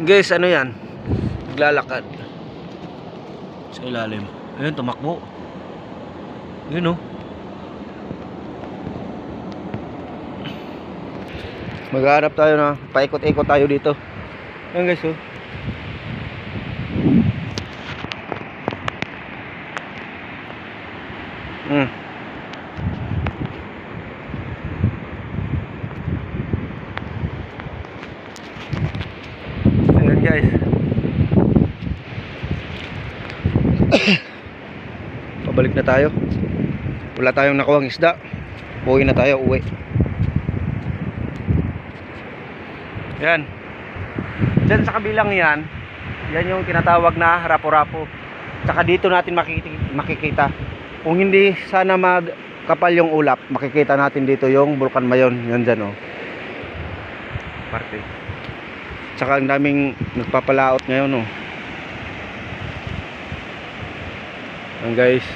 Guys, ano yan? Naglalakad sa ilalim. Ayun, tumakbo. Ayun, oh. Maghahanap tayo na paikot-ikot tayo dito. Ayun guys, oh. Ayun guys. Pabalik na tayo. Wala tayong nakuhang isda. Uwi na tayo, uwi. Yan. Diyan sa kabilang yan, yan yung tinatawag na rapo-rapo. Tsaka dito natin makikita. Kung hindi sana magkapal yung ulap, makikita natin dito yung Bulkan Mayon. Yan dyan, oh. Parte. Tsaka ang daming nagpapalaot ngayon, oh. Yan guys.